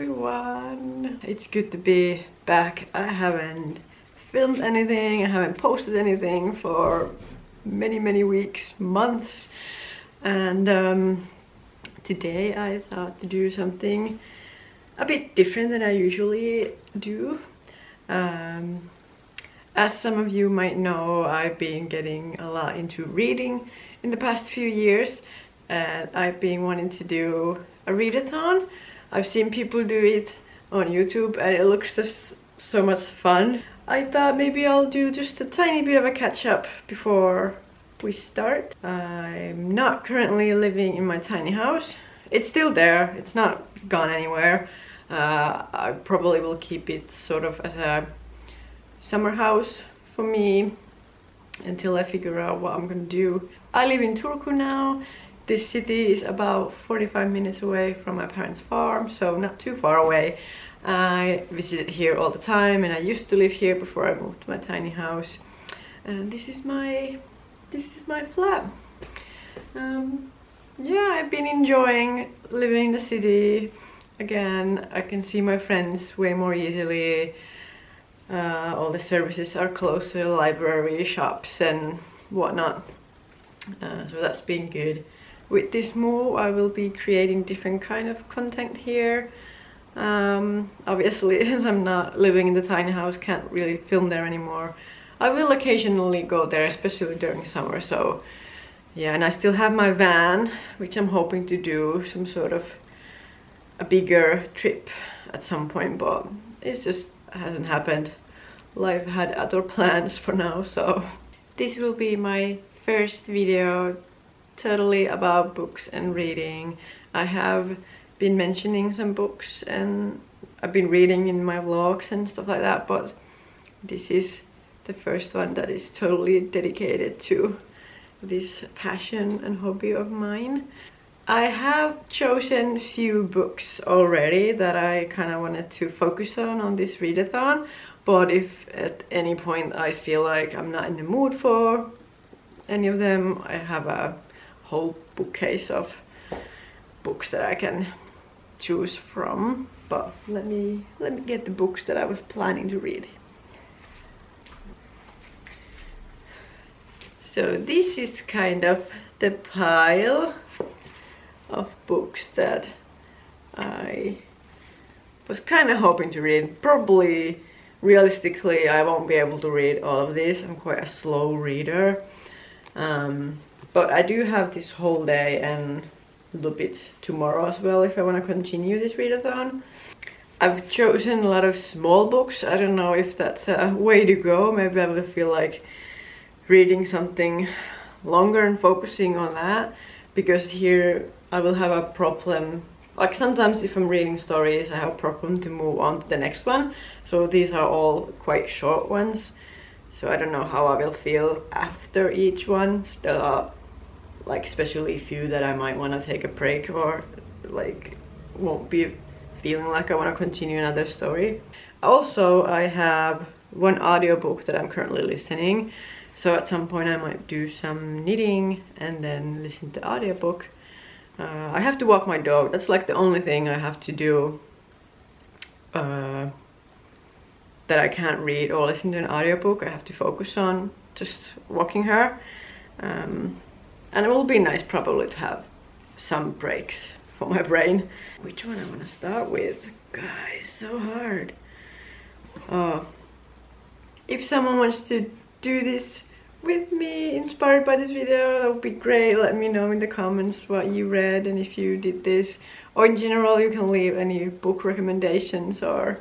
everyone! It's good to be back. I haven't filmed anything, I haven't posted anything for many weeks, months, and today I thought to do something a bit different than I usually do. As some of you might know, I've been getting a lot into reading in the past few years, and I've been wanting to do a readathon. I've seen people do it on YouTube and it looks just so much fun. I thought maybe I'll do just a tiny bit of a catch up before we start. I'm not currently living in my tiny house. It's still there, it's not gone anywhere. I probably will keep it sort of as a summer house for me until I figure out what I'm gonna do. I live in Turku now. This city is about 45 minutes away from my parents' farm, so not too far away. I visit here all the time, and I used to live here before I moved to my tiny house. And this is my flat. Yeah, I've been enjoying living in the city. Again, I can see my friends way more easily. All the services are close to the library, shops and whatnot. So that's been good. With this move, I will be creating different kind of content here. Obviously, since I'm not living in the tiny house, can't really film there anymore. I will occasionally go there, especially during summer, so yeah. And I still have my van, which I'm hoping to do some sort of a bigger trip at some point, but it just hasn't happened. Life had other plans for now, so this will be my first video totally about books and reading. I have been mentioning some books and I've been reading in my vlogs and stuff like that, but this is the first one that is totally dedicated to this passion and hobby of mine. I have chosen a few books already that I kind of wanted to focus on this readathon, but if at any point I feel like I'm not in the mood for any of them, I have a whole bookcase of books that I can choose from. But let me get the books that I was planning to read. So this is kind of the pile of books that I was kind of hoping to read. Probably, realistically, I won't be able to read all of this. I'm quite a slow reader. But I do have this whole day and a little bit tomorrow as well if I want to continue this readathon. I've chosen a lot of small books. I don't know if that's a way to go. Maybe I will feel like reading something longer and focusing on that, because here I will have a problem. Like sometimes if I'm reading stories, I have a problem to move on to the next one. So these are all quite short ones. So I don't know how I will feel after each one. There are like especially a few that I might want to take a break, or like won't be feeling like I want to continue another story. Also, I have one audiobook that I'm currently listening. So at some point I might do some knitting and then listen to the audiobook. I have to walk my dog. That's like the only thing I have to do that I can't read or listen to an audiobook. I have to focus on just walking her. And it will be nice probably to have some breaks for my brain. Which one I want to start with? Guys, so hard. If someone wants to do this with me, inspired by this video, that would be great. Let me know in the comments what you read and if you did this. Or in general, you can leave any book recommendations or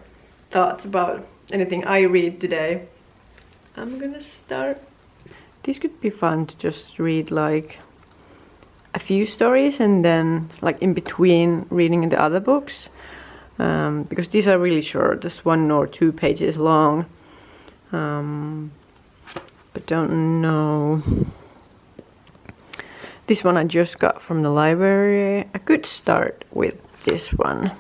thoughts about anything I read today. I'm gonna start. This could be fun to just read like a few stories and then like in between reading the other books, because these are really short, just 1 or 2 pages long. But don't know. This one I just got from the library. I could start with this one.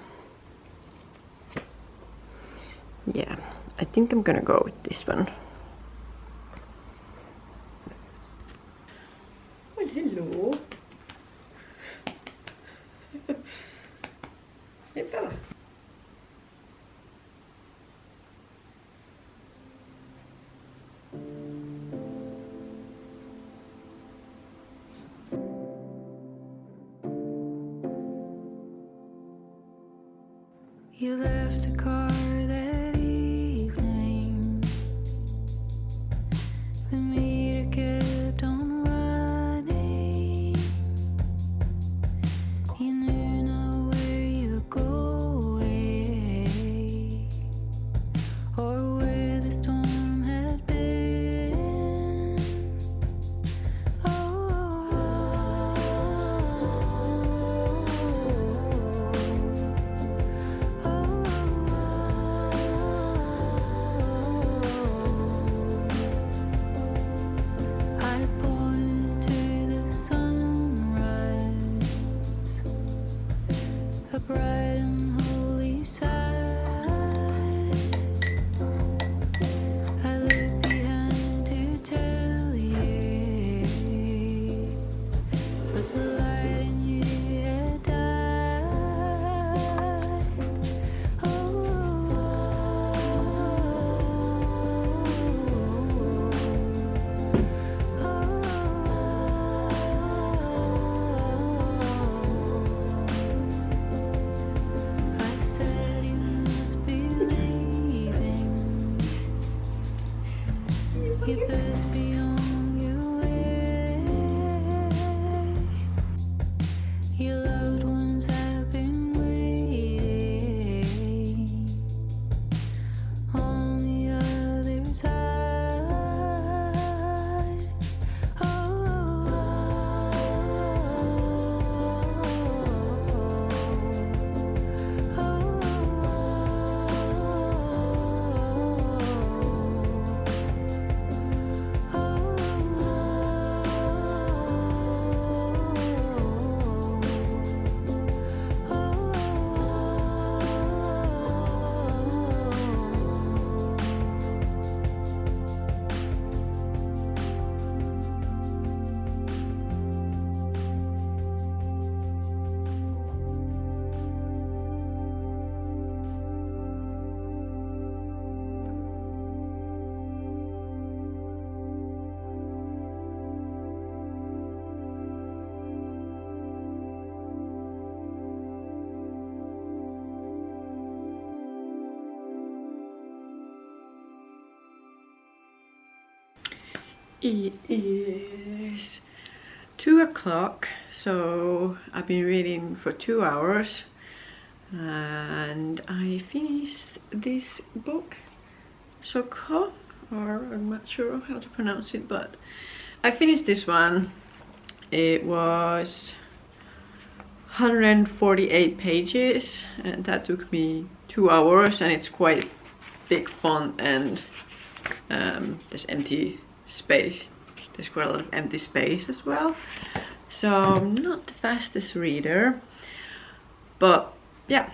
Yeah, I think I'm gonna go with this one. Well, hello. Hey, Bella. You left the car that evening. The meter kept on running. You knew not where you're going or where the storm had been. I point to the sunrise, a bright and holy sight. I look behind to tell you that the light in you had died. I said you must be leaving. You best be on your way. Your loved ones have been waiting on the other side. It is 2 o'clock, so I've been reading for 2 hours and I finished this book, Sokho, or I'm not sure how to pronounce it, but I finished this one. It was 148 pages and that took me 2 hours, and it's quite big font and there's empty space. There's quite a lot of empty space as well, so I'm not the fastest reader, but yeah,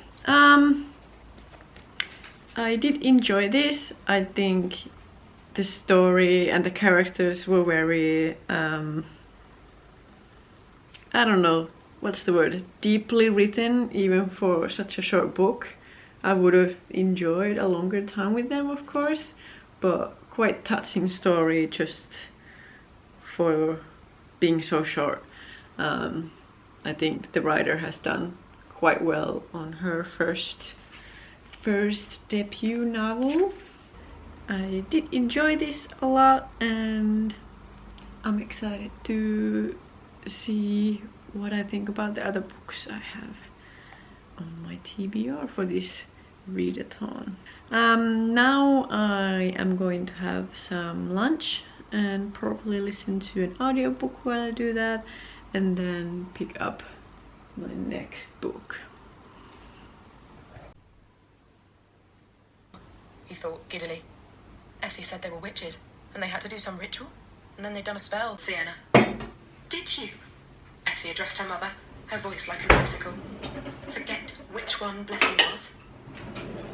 I did enjoy this. I think the story and the characters were very I don't know what's the word, deeply written, even for such a short book. I would have enjoyed a longer time with them, of course, but quite touching story just for being so short. I think the writer has done quite well on her first debut novel. I did enjoy this a lot and I'm excited to see what I think about the other books I have on my TBR for this readathon. Now I am going to have some lunch and probably listen to an audiobook while I do that, and then pick up my next book. He thought giddily. Essie said they were witches, and they had to do some ritual, and then they'd done a spell. Sienna. Did you? Essie addressed her mother, her voice like an icicle. Forget which one Blessing was?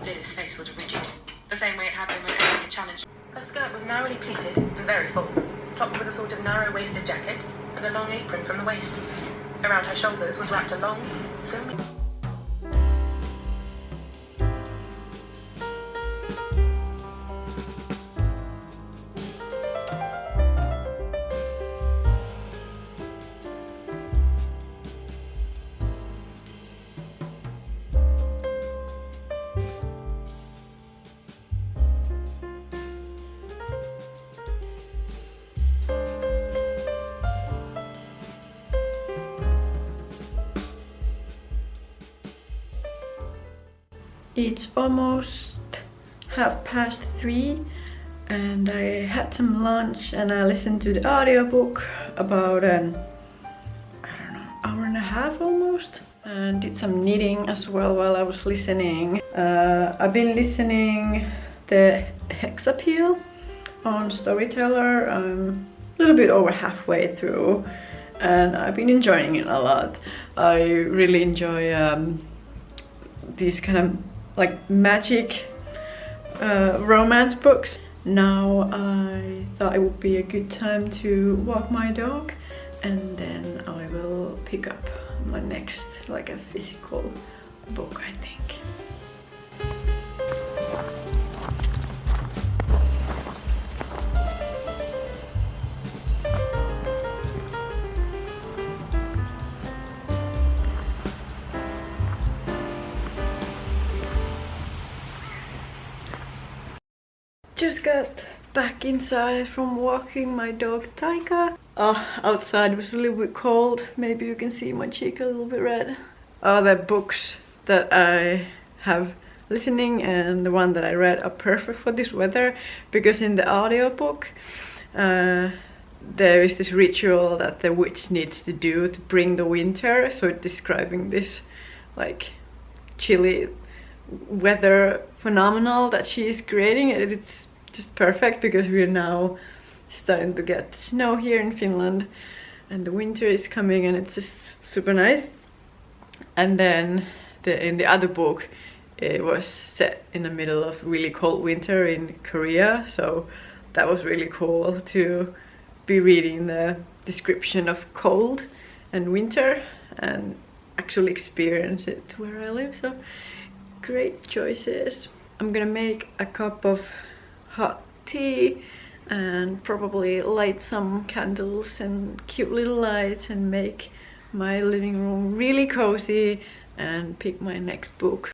Lily's face was rigid, the same way it had been when Essie had challenged. Her skirt was narrowly pleated and very full, topped with a sort of narrow-waisted jacket and a long apron from the waist. Around her shoulders was wrapped a long, filmy... It's almost 3:30 and I had some lunch and I listened to the audiobook about an, I don't know, hour and a half almost, and did some knitting as well while I was listening. I've been listening the Hex Appeal on Storyteller. I'm a little bit over halfway through and I've been enjoying it a lot. I really enjoy these kind of like magic romance books. Now I thought it would be a good time to walk my dog and then I will pick up my next like a physical book, I think. Just got back inside from walking my dog Tiia. Outside was a little bit cold. Maybe you can see my cheek a little bit red. The books that I have listening and the one that I read are perfect for this weather, because in the audiobook there is this ritual that the witch needs to do to bring the winter. So it's describing this like chilly weather phenomenon that she is creating, and it's just perfect because we're now starting to get snow here in Finland and the winter is coming and it's just super nice. And then in the other book it was set in the middle of really cold winter in Korea, so that was really cool to be reading the description of cold and winter and actually experience it where I live. So great choices. I'm gonna make a cup of hot tea and probably light some candles and cute little lights and make my living room really cozy and pick my next book.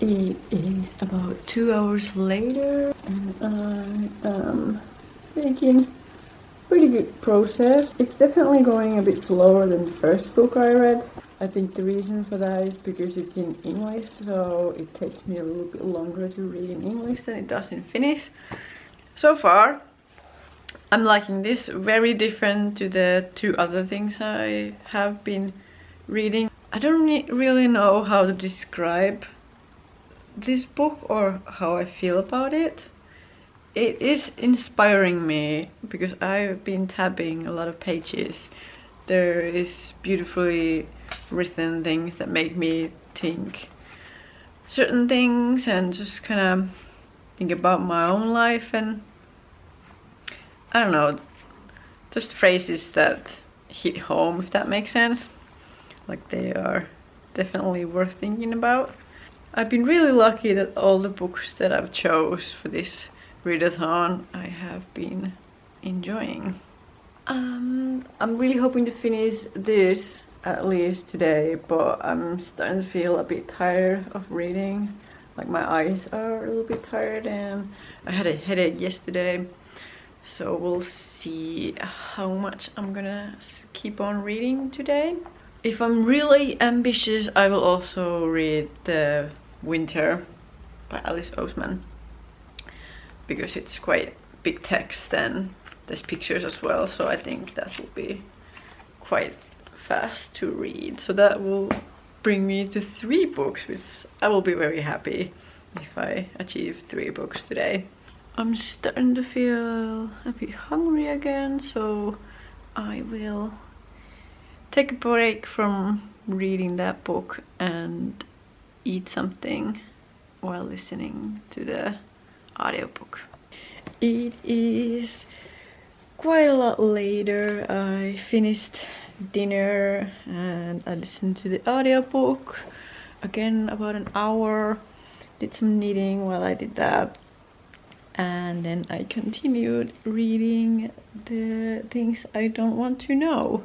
It is about 2 hours later and I am making pretty good progress. It's definitely going a bit slower than the first book I read. I think the reason for that is because it's in English, so it takes me a little bit longer to read in English than it does in Finnish. So far, I'm liking this, very different to the two other things I have been reading. I don't really know how to describe this book or how I feel about it. It is inspiring me because I've been tabbing a lot of pages. There is beautifully written things that make me think certain things and just kind of think about my own life, and I don't know, just phrases that hit home, if that makes sense. Like, they are definitely worth thinking about. I've been really lucky that all the books that I've chose for this readathon I have been enjoying. I'm really hoping to finish this at least today, but I'm starting to feel a bit tired of reading. Like, my eyes are a little bit tired and I had a headache yesterday, so we'll see how much I'm gonna keep on reading today. If I'm really ambitious, I will also read The Winter by Alice Oseman, because it's quite big text and there's pictures as well, so I think that will be quite fast to read. So that will bring me to 3 books, which I will be very happy if I achieve 3 books today. I'm starting to feel a bit hungry again, so I will take a break from reading that book and eat something while listening to the audiobook. It is quite a lot later. I finished dinner and I listened to the audiobook again about an hour, did some knitting while I did that, and then I continued reading The Things I Don't Want to Know,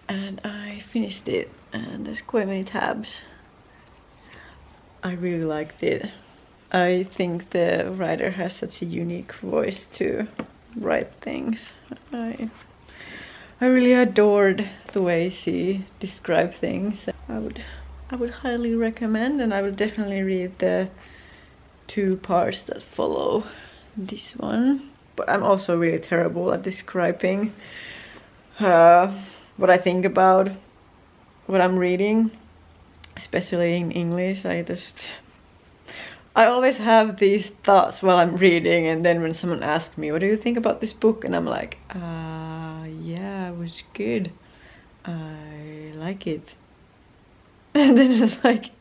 and I finished it, and there's quite many tabs. I really liked it. I think the writer has such a unique voice to write things. I really adored the way she described things. I would highly recommend, and I will definitely read the 2 parts that follow this one. But I'm also really terrible at describing what I think about what I'm reading, especially in English. I always have these thoughts while I'm reading, and then when someone asks me, what do you think about this book? And I'm like, yeah, it was good. I like it. And then it's like,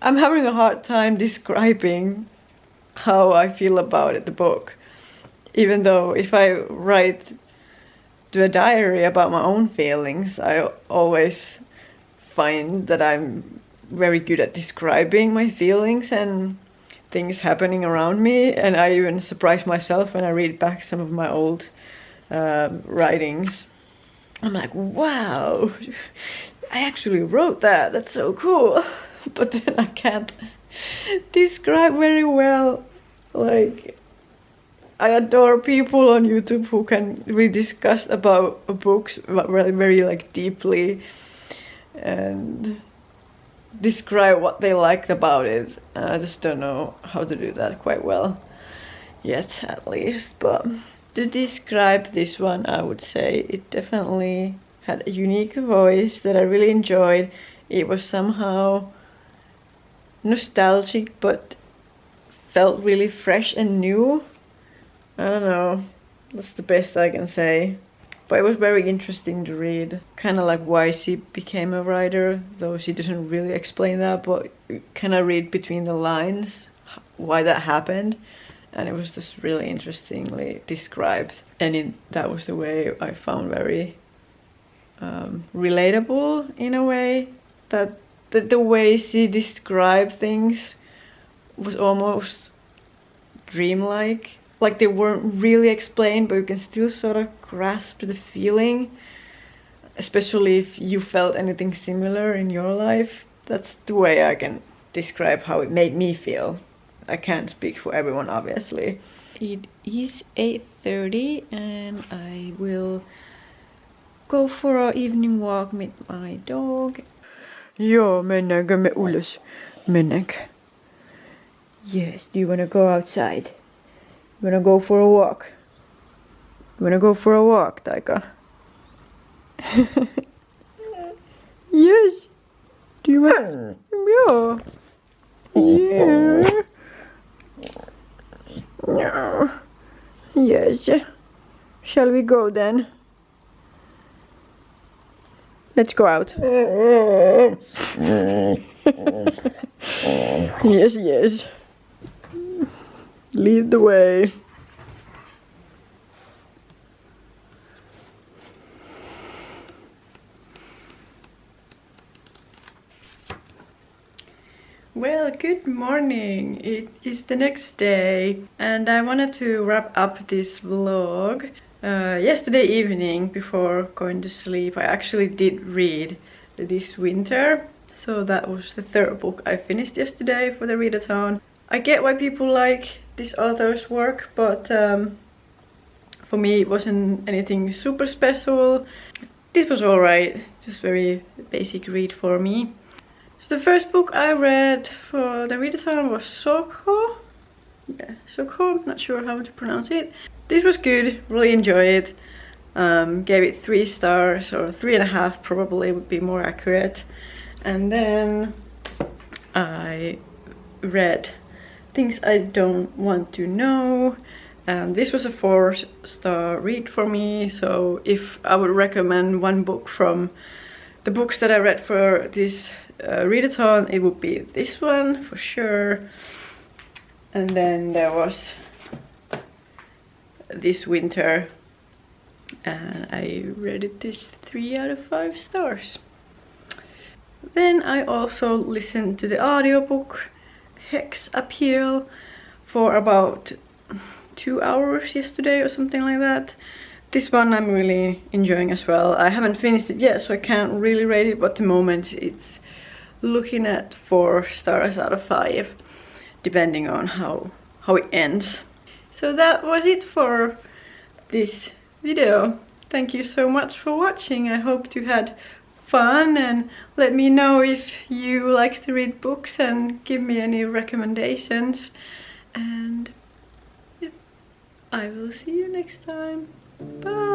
I'm having a hard time describing how I feel about it, the book. Even though if I write to a diary about my own feelings, I always find that I'm very good at describing my feelings and things happening around me, and I even surprise myself when I read back some of my old writings. I'm like, wow, I actually wrote that, that's so cool. But then I can't describe very well. Like, I adore people on YouTube who can really discuss about books very like deeply and describe what they liked about it. I just don't know how to do that quite well yet, at least. But to describe this one, I would say it definitely had a unique voice that I really enjoyed. It was somehow nostalgic but felt really fresh and new. I don't know, that's the best I can say. But it was very interesting to read, kind of like why she became a writer, though she doesn't really explain that, but you kind of read between the lines why that happened, and it was just really interestingly described. And that was the way I found very relatable in a way, that the way she described things was almost dreamlike. Like, they weren't really explained, but you can still sort of grasp the feeling, especially if you felt anything similar in your life. That's the way I can describe how it made me feel. I can't speak for everyone, obviously. It is 8:30 and I will go for an evening walk with my dog. Joo, mennäänkö me ulos? Mennäänkö? Yes, do you wanna go outside? You wanna go for a walk? You wanna go for a walk, Taika? Yes. Do you want? Yeah. Yeah. No. Yes. Shall we go then? Let's go out. Yes, yes. Lead the way. Well, good morning. It is the next day and I wanted to wrap up this vlog. Yesterday evening before going to sleep I actually did read This Winter. So that was the third book I finished yesterday for the readathon. I get why people like this author's work, but for me it wasn't anything super special. This was alright, just very basic read for me. So the first book I read for the readathon was Sokho. Yeah, Sokho, not sure how to pronounce it. This was good, really enjoyed it. Gave it 3 stars, or 3.5 probably would be more accurate. And then I read Things I Don't Want to Know. This was a 4-star read for me, so if I would recommend one book from the books that I read for this readathon, it would be this one for sure. And then there was This Winter, and I rated this 3 out of 5 stars. Then I also listened to the audiobook Hex Appeal for about 2 hours yesterday or something like that. This one I'm really enjoying as well. I haven't finished it yet, so I can't really rate it, but at the moment it's looking at 4 stars out of 5, depending on how it ends. So that was it for this video. Thank you so much for watching. I hope you had fun, and let me know if you like to read books and give me any recommendations. And yeah, I will see you next time. Bye!